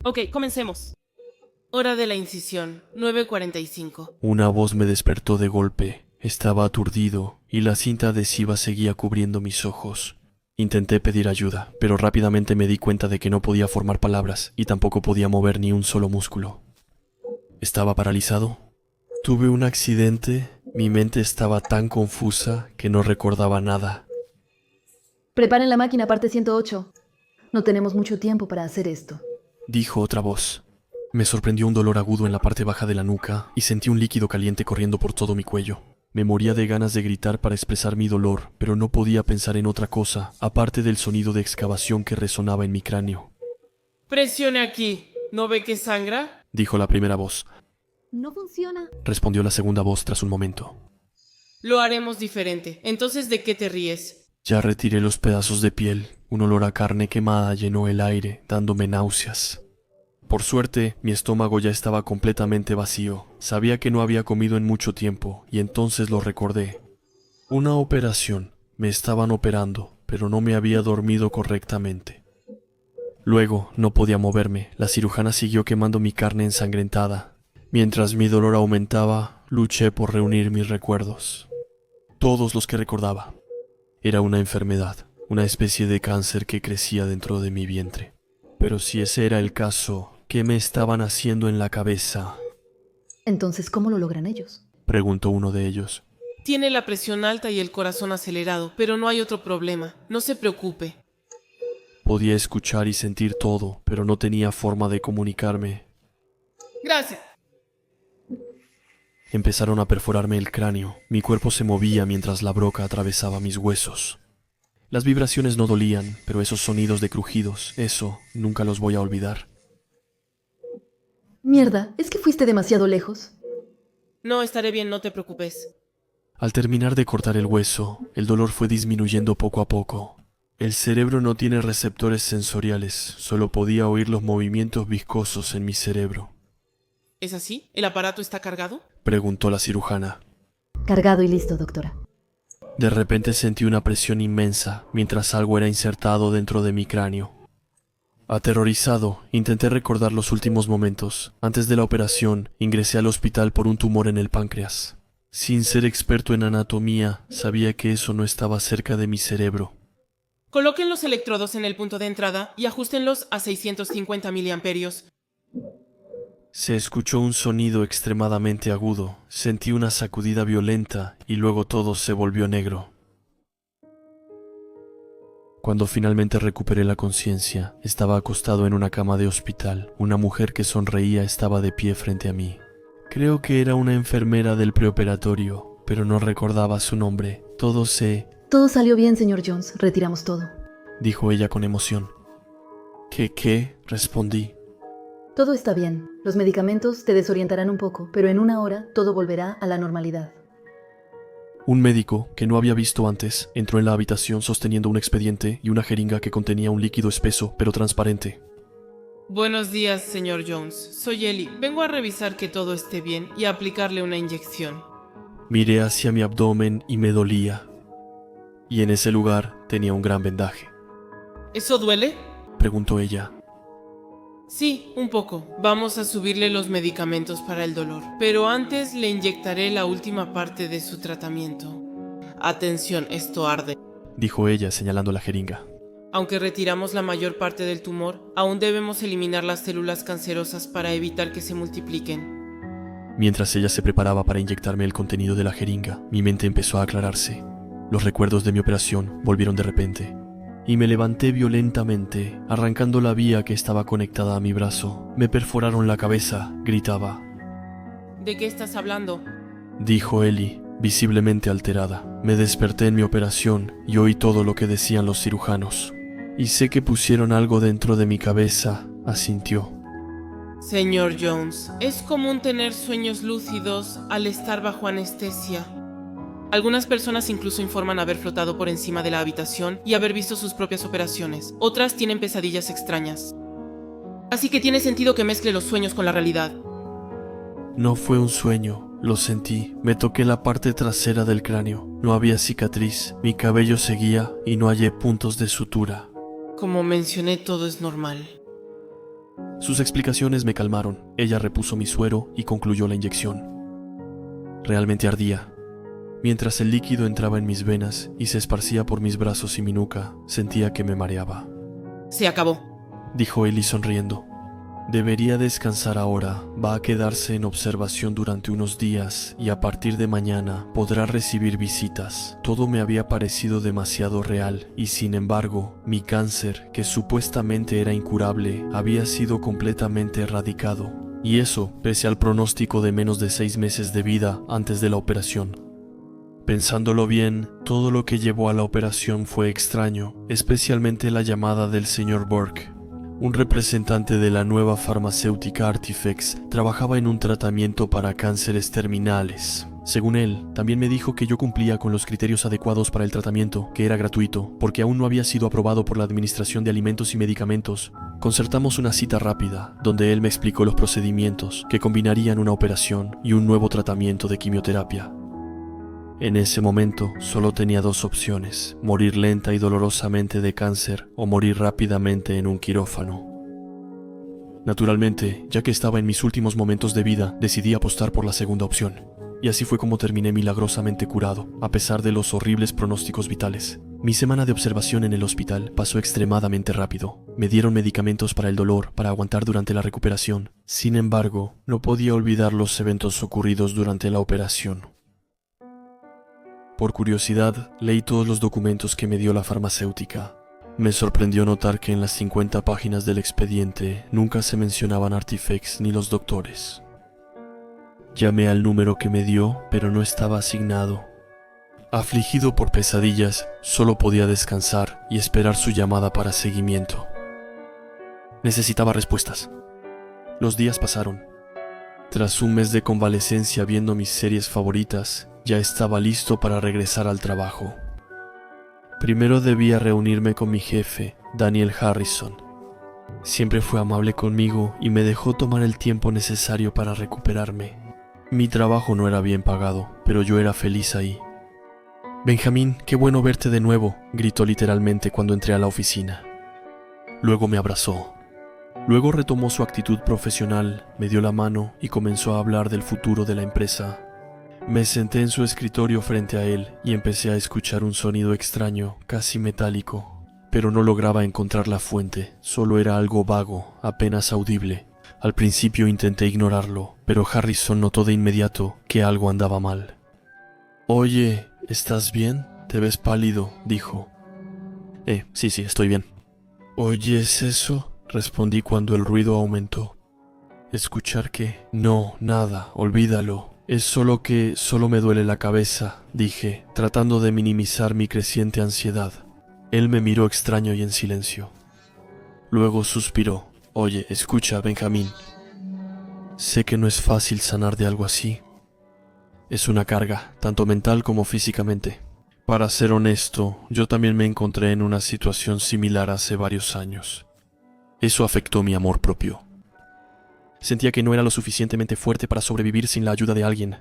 Ok, comencemos. Hora de la incisión, 9:45. Una voz me despertó de golpe. Estaba aturdido y la cinta adhesiva seguía cubriendo mis ojos. Intenté pedir ayuda, pero rápidamente me di cuenta de que no podía formar palabras y tampoco podía mover ni un solo músculo. ¿Estaba paralizado? Tuve un accidente. Mi mente estaba tan confusa que no recordaba nada. Preparen la máquina parte 108. No tenemos mucho tiempo para hacer esto. Dijo otra voz. Me sorprendió un dolor agudo en la parte baja de la nuca y sentí un líquido caliente corriendo por todo mi cuello. Me moría de ganas de gritar para expresar mi dolor, pero no podía pensar en otra cosa, aparte del sonido de excavación que resonaba en mi cráneo. Presione aquí. ¿No ve que sangra? Dijo la primera voz. No funciona. Respondió la segunda voz tras un momento. Lo haremos diferente. Entonces, ¿de qué te ríes? Ya retiré los pedazos de piel. Un olor a carne quemada llenó el aire, dándome náuseas. Por suerte, mi estómago ya estaba completamente vacío. Sabía que no había comido en mucho tiempo, y entonces lo recordé. Una operación. Me estaban operando, pero no me había dormido correctamente. Luego, no podía moverme. La cirujana siguió quemando mi carne ensangrentada. Mientras mi dolor aumentaba, luché por reunir mis recuerdos. Todos los que recordaba. Era una enfermedad, una especie de cáncer que crecía dentro de mi vientre. Pero si ese era el caso, ¿qué me estaban haciendo en la cabeza? Entonces, ¿cómo lo logran ellos? Preguntó uno de ellos. Tiene la presión alta y el corazón acelerado, pero no hay otro problema. No se preocupe. Podía escuchar y sentir todo, pero no tenía forma de comunicarme. Gracias. Empezaron a perforarme el cráneo. Mi cuerpo se movía mientras la broca atravesaba mis huesos. Las vibraciones no dolían, pero esos sonidos de crujidos, eso, nunca los voy a olvidar. Mierda, ¿es que fuiste demasiado lejos? No, estaré bien, no te preocupes. Al terminar de cortar el hueso, el dolor fue disminuyendo poco a poco. El cerebro no tiene receptores sensoriales, solo podía oír los movimientos viscosos en mi cerebro. ¿Es así? ¿El aparato está cargado? Preguntó la cirujana. Cargado y listo, doctora. De repente sentí una presión inmensa mientras algo era insertado dentro de mi cráneo. Aterrorizado, intenté recordar los últimos momentos. Antes de la operación, ingresé al hospital por un tumor en el páncreas. Sin ser experto en anatomía, sabía que eso no estaba cerca de mi cerebro. Coloquen los electrodos en el punto de entrada y ajustenlos a 650 miliamperios. Se escuchó un sonido extremadamente agudo, sentí una sacudida violenta y luego todo se volvió negro. Cuando finalmente recuperé la conciencia, estaba acostado en una cama de hospital. Una mujer que sonreía estaba de pie frente a mí. Creo que era una enfermera del preoperatorio, pero no recordaba su nombre. Todo Todo salió bien, señor Jones. Retiramos todo. dijo ella con emoción. ¿Qué? Respondí. Todo está bien. Los medicamentos te desorientarán un poco, pero en una hora todo volverá a la normalidad. Un médico, que no había visto antes, entró en la habitación sosteniendo un expediente y una jeringa que contenía un líquido espeso pero transparente. Buenos días, señor Jones. Soy Ellie. Vengo a revisar que todo esté bien y a aplicarle una inyección. Miré hacia mi abdomen y me dolía. Y en ese lugar tenía un gran vendaje. ¿Eso duele? Preguntó ella. Sí, un poco. Vamos a subirle los medicamentos para el dolor. Pero antes le inyectaré la última parte de su tratamiento. Atención, esto arde. Dijo ella señalando la jeringa. Aunque retiramos la mayor parte del tumor, aún debemos eliminar las células cancerosas para evitar que se multipliquen. Mientras ella se preparaba para inyectarme el contenido de la jeringa, mi mente empezó a aclararse. Los recuerdos de mi operación volvieron de repente. Y me levanté violentamente, arrancando la vía que estaba conectada a mi brazo. Me perforaron la cabeza, gritaba. ¿De qué estás hablando? Dijo Ellie, visiblemente alterada. Me desperté en mi operación y oí todo lo que decían los cirujanos. Y sé que pusieron algo dentro de mi cabeza, asintió. Señor Jones, es común tener sueños lúcidos al estar bajo anestesia. Algunas personas incluso informan haber flotado por encima de la habitación y haber visto sus propias operaciones. Otras tienen pesadillas extrañas. Así que tiene sentido que mezcle los sueños con la realidad. No fue un sueño, lo sentí. Me toqué la parte trasera del cráneo. No había cicatriz, mi cabello seguía y no hallé puntos de sutura. Como mencioné, todo es normal. Sus explicaciones me calmaron. Ella repuso mi suero y concluyó la inyección. Realmente ardía. Mientras el líquido entraba en mis venas y se esparcía por mis brazos y mi nuca, sentía que me mareaba. Se acabó. Dijo Ellie sonriendo. Debería descansar ahora, va a quedarse en observación durante unos días y a partir de mañana podrá recibir visitas. Todo me había parecido demasiado real y sin embargo, mi cáncer, que supuestamente era incurable, había sido completamente erradicado. Y eso, pese al pronóstico de menos de 6 meses de vida antes de la operación. Pensándolo bien, todo lo que llevó a la operación fue extraño, especialmente la llamada del Sr. Burke. Un representante de la nueva farmacéutica Artifex trabajaba en un tratamiento para cánceres terminales. Según él, también me dijo que yo cumplía con los criterios adecuados para el tratamiento, que era gratuito, porque aún no había sido aprobado por la Administración de Alimentos y Medicamentos. Concertamos una cita rápida, donde él me explicó los procedimientos, que combinarían una operación y un nuevo tratamiento de quimioterapia. En ese momento solo tenía 2 opciones, morir lenta y dolorosamente de cáncer o morir rápidamente en un quirófano. Naturalmente, ya que estaba en mis últimos momentos de vida, decidí apostar por la segunda opción. Y así fue como terminé milagrosamente curado, a pesar de los horribles pronósticos vitales. Mi semana de observación en el hospital pasó extremadamente rápido. Me dieron medicamentos para el dolor, para aguantar durante la recuperación. Sin embargo, no podía olvidar los eventos ocurridos durante la operación. Por curiosidad, leí todos los documentos que me dio la farmacéutica. Me sorprendió notar que en las 50 páginas del expediente nunca se mencionaban Artifex ni los doctores. Llamé al número que me dio, pero no estaba asignado. Afligido por pesadillas, solo podía descansar y esperar su llamada para seguimiento. Necesitaba respuestas. Los días pasaron. Tras un mes de convalecencia viendo mis series favoritas, ya estaba listo para regresar al trabajo. Primero debía reunirme con mi jefe, Daniel Harrison. Siempre fue amable conmigo y me dejó tomar el tiempo necesario para recuperarme. Mi trabajo no era bien pagado, pero yo era feliz ahí. «Benjamín, qué bueno verte de nuevo», gritó literalmente cuando entré a la oficina. Luego me abrazó. Luego retomó su actitud profesional, me dio la mano y comenzó a hablar del futuro de la empresa. Me senté en su escritorio frente a él y empecé a escuchar un sonido extraño, casi metálico, pero no lograba encontrar la fuente, solo era algo vago, apenas audible. Al principio intenté ignorarlo, pero Harrison notó de inmediato que algo andaba mal. «Oye, ¿estás bien? Te ves pálido», dijo. Sí, estoy bien». «¿Oyes eso?», respondí cuando el ruido aumentó. «¿Escuchar qué?». «No, nada, olvídalo. Es solo que solo me duele la cabeza», dije, tratando de minimizar mi creciente ansiedad. Él me miró extraño y en silencio. Luego suspiró. «Oye, escucha, Benjamín. Sé que no es fácil sanar de algo así. Es una carga, tanto mental como físicamente. Para ser honesto, yo también me encontré en una situación similar hace varios años. Eso afectó mi amor propio. Sentía que no era lo suficientemente fuerte para sobrevivir sin la ayuda de alguien.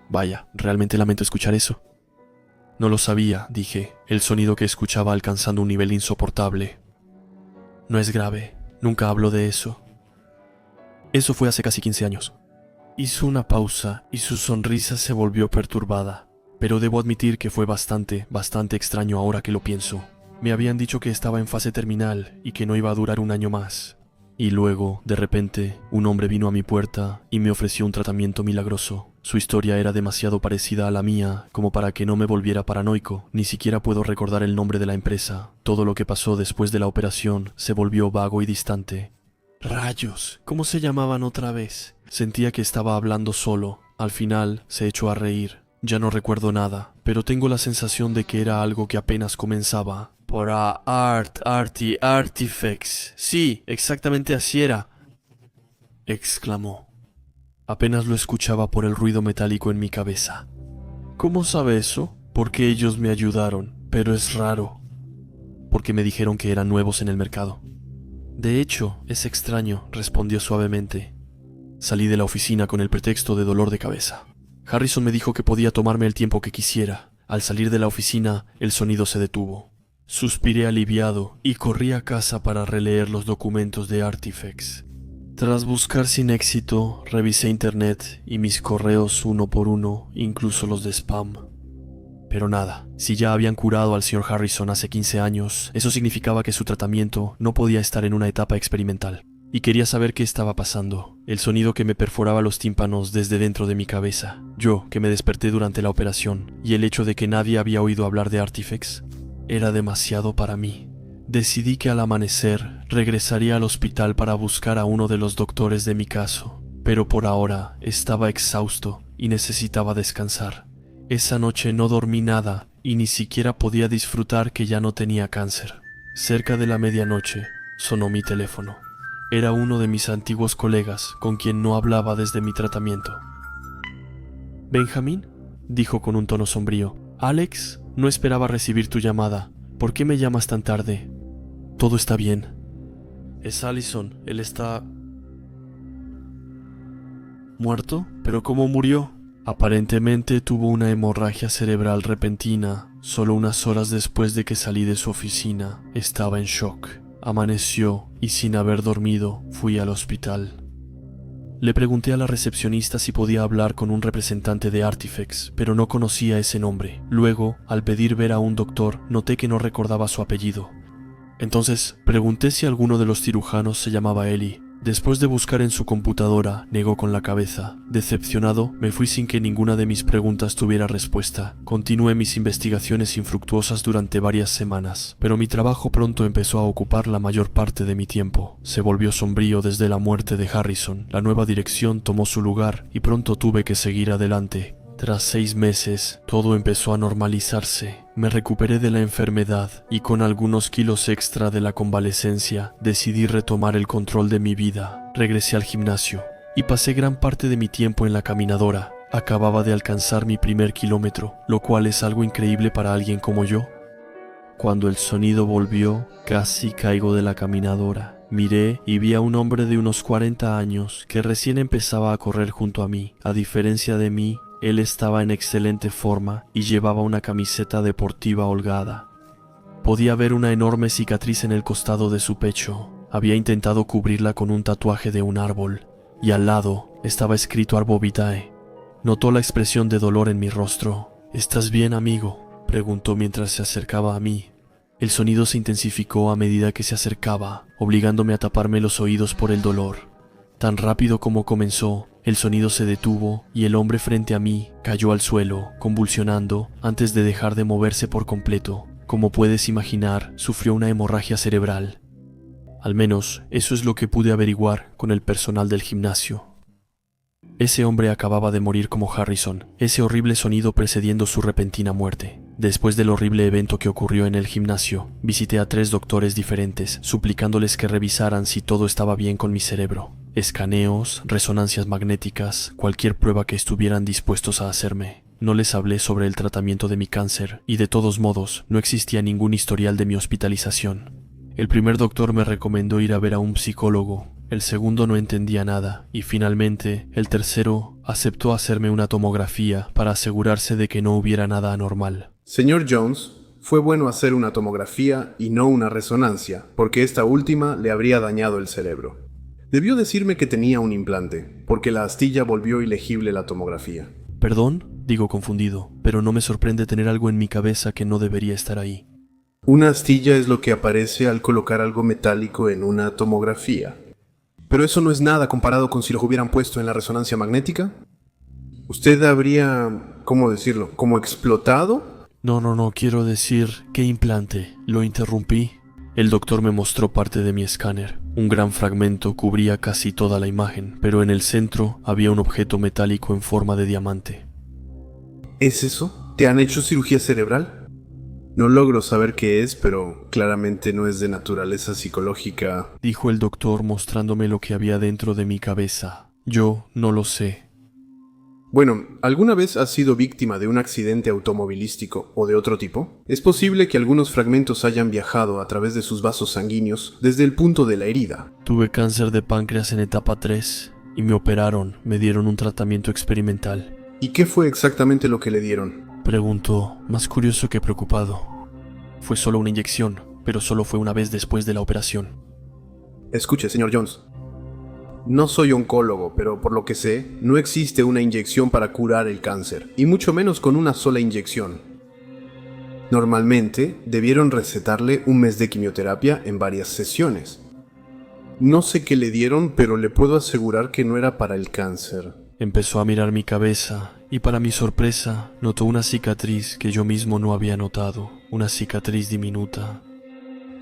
Vaya, realmente lamento escuchar eso». «No lo sabía», dije, el sonido que escuchaba alcanzando un nivel insoportable. «No es grave, nunca hablo de eso». «Eso fue hace casi 15 años». Hizo una pausa y su sonrisa se volvió perturbada, pero debo admitir que fue bastante extraño ahora que lo pienso. Me habían dicho que estaba en fase terminal y que no iba a durar un año más. Y luego, de repente, un hombre vino a mi puerta y me ofreció un tratamiento milagroso. Su historia era demasiado parecida a la mía como para que no me volviera paranoico. Ni siquiera puedo recordar el nombre de la empresa. Todo lo que pasó después de la operación se volvió vago y distante. «Rayos, ¿cómo se llamaban otra vez?». Sentía que estaba hablando solo. Al final, se echó a reír. Ya no recuerdo nada, pero tengo la sensación de que era algo que apenas comenzaba. «Para Artifex. Sí, exactamente así era», exclamó. Apenas lo escuchaba por el ruido metálico en mi cabeza. «¿Cómo sabe eso?». «Porque ellos me ayudaron, pero es raro». «Porque me dijeron que eran nuevos en el mercado». «De hecho, es extraño», respondió suavemente. Salí de la oficina con el pretexto de dolor de cabeza. Harrison me dijo que podía tomarme el tiempo que quisiera. Al salir de la oficina, el sonido se detuvo. Suspiré aliviado y corrí a casa para releer los documentos de Artifex. Tras buscar sin éxito, revisé internet y mis correos uno por uno, incluso los de spam. Pero nada, si ya habían curado al Sr. Harrison hace 15 años, eso significaba que su tratamiento no podía estar en una etapa experimental. Y quería saber qué estaba pasando. El sonido que me perforaba los tímpanos desde dentro de mi cabeza, yo que me desperté durante la operación, y el hecho de que nadie había oído hablar de Artifex, era demasiado para mí. Decidí que al amanecer regresaría al hospital para buscar a uno de los doctores de mi caso, pero por ahora estaba exhausto y necesitaba descansar. Esa noche no dormí nada y ni siquiera podía disfrutar que ya no tenía cáncer. Cerca de la medianoche sonó mi teléfono. Era uno de mis antiguos colegas con quien no hablaba desde mi tratamiento. «¿Benjamín?», dijo con un tono sombrío. «Alex, no esperaba recibir tu llamada. ¿Por qué me llamas tan tarde?» «Todo está bien». «Es Allison. Él está... ¿muerto? ¿Pero cómo murió?» «Aparentemente tuvo una hemorragia cerebral repentina. Solo unas horas después de que salí de su oficina, estaba en shock. Amaneció y sin haber dormido fui al hospital». Le pregunté a la recepcionista si podía hablar con un representante de Artifex, pero no conocía ese nombre. Luego, al pedir ver a un doctor, noté que no recordaba su apellido. Entonces, pregunté si alguno de los cirujanos se llamaba Eli. Después de buscar en su computadora, negó con la cabeza. Decepcionado, me fui sin que ninguna de mis preguntas tuviera respuesta. Continué mis investigaciones infructuosas durante varias semanas, pero mi trabajo pronto empezó a ocupar la mayor parte de mi tiempo. Se volvió sombrío desde la muerte de Harrison. La nueva dirección tomó su lugar y pronto tuve que seguir adelante. Tras 6 meses, todo empezó a normalizarse. Me recuperé de la enfermedad y con algunos kilos extra de la convalecencia, decidí retomar el control de mi vida. Regresé al gimnasio y pasé gran parte de mi tiempo en la caminadora. Acababa de alcanzar mi primer kilómetro, lo cual es algo increíble para alguien como yo. Cuando el sonido volvió, casi caigo de la caminadora. Miré y vi a un hombre de unos 40 años que recién empezaba a correr junto a mí. A diferencia de mí, él estaba en excelente forma y llevaba una camiseta deportiva holgada. Podía ver una enorme cicatriz en el costado de su pecho. Había intentado cubrirla con un tatuaje de un árbol, y al lado estaba escrito Arbo Vitae. Notó la expresión de dolor en mi rostro. «¿Estás bien, amigo?», preguntó mientras se acercaba a mí. El sonido se intensificó a medida que se acercaba, obligándome a taparme los oídos por el dolor. Tan rápido como comenzó, el sonido se detuvo y el hombre frente a mí cayó al suelo, convulsionando, antes de dejar de moverse por completo. Como puedes imaginar, sufrió una hemorragia cerebral. Al menos, eso es lo que pude averiguar con el personal del gimnasio. Ese hombre acababa de morir como Harrison, ese horrible sonido precediendo su repentina muerte. Después del horrible evento que ocurrió en el gimnasio, visité a 3 doctores diferentes, suplicándoles que revisaran si todo estaba bien con mi cerebro. Escaneos, resonancias magnéticas, cualquier prueba que estuvieran dispuestos a hacerme. No les hablé sobre el tratamiento de mi cáncer, y de todos modos, no existía ningún historial de mi hospitalización. El primer doctor me recomendó ir a ver a un psicólogo. El segundo no entendía nada, y finalmente, el tercero aceptó hacerme una tomografía para asegurarse de que no hubiera nada anormal. Señor Jones, fue bueno hacer una tomografía y no una resonancia, porque esta última le habría dañado el cerebro. Debió decirme que tenía un implante, porque la astilla volvió ilegible la tomografía. «¿Perdón?», digo confundido, pero no me sorprende tener algo en mi cabeza que no debería estar ahí. Una astilla es lo que aparece al colocar algo metálico en una tomografía. Pero eso no es nada comparado con si lo hubieran puesto en la resonancia magnética. ¿Usted habría, cómo decirlo, como explotado? No, quiero decir, ¿qué implante? Lo interrumpí. El doctor me mostró parte de mi escáner. Un gran fragmento cubría casi toda la imagen, pero en el centro había un objeto metálico en forma de diamante. ¿Es eso? ¿Te han hecho cirugía cerebral? No logro saber qué es, pero claramente no es de naturaleza psicológica, dijo el doctor mostrándome lo que había dentro de mi cabeza. Yo no lo sé. Bueno, ¿alguna vez has sido víctima de un accidente automovilístico o de otro tipo? Es posible que algunos fragmentos hayan viajado a través de sus vasos sanguíneos desde el punto de la herida. Tuve cáncer de páncreas en etapa 3 y me operaron, me dieron un tratamiento experimental. ¿Y qué fue exactamente lo que le dieron? Preguntó, más curioso que preocupado. Fue solo una inyección, pero solo fue una vez después de la operación. Escuche, señor Jones. No soy oncólogo, pero por lo que sé, no existe una inyección para curar el cáncer, y mucho menos con una sola inyección. Normalmente, debieron recetarle un mes de quimioterapia en varias sesiones. No sé qué le dieron, pero le puedo asegurar que no era para el cáncer. Empezó a mirar mi cabeza, y para mi sorpresa, notó una cicatriz que yo mismo no había notado, una cicatriz diminuta.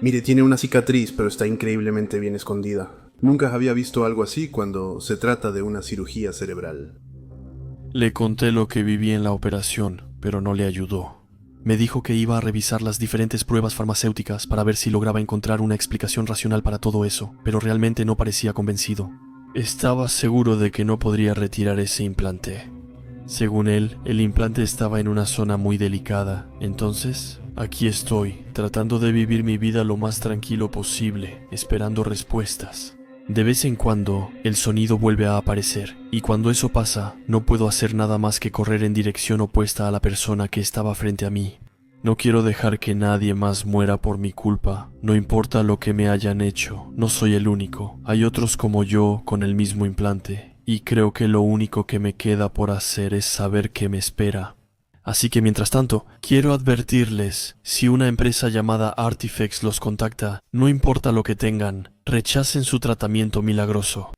Mire, tiene una cicatriz, pero está increíblemente bien escondida. Nunca había visto algo así cuando se trata de una cirugía cerebral. Le conté lo que viví en la operación, pero no le ayudó. Me dijo que iba a revisar las diferentes pruebas farmacéuticas para ver si lograba encontrar una explicación racional para todo eso, pero realmente no parecía convencido. Estaba seguro de que no podría retirar ese implante. Según él, el implante estaba en una zona muy delicada. Entonces, aquí estoy, tratando de vivir mi vida lo más tranquilo posible, esperando respuestas. De vez en cuando, el sonido vuelve a aparecer, y cuando eso pasa, no puedo hacer nada más que correr en dirección opuesta a la persona que estaba frente a mí. No quiero dejar que nadie más muera por mi culpa, no importa lo que me hayan hecho, no soy el único, hay otros como yo con el mismo implante, y creo que lo único que me queda por hacer es saber qué me espera. Así que mientras tanto, quiero advertirles, si una empresa llamada Artifex los contacta, no importa lo que tengan, rechacen su tratamiento milagroso.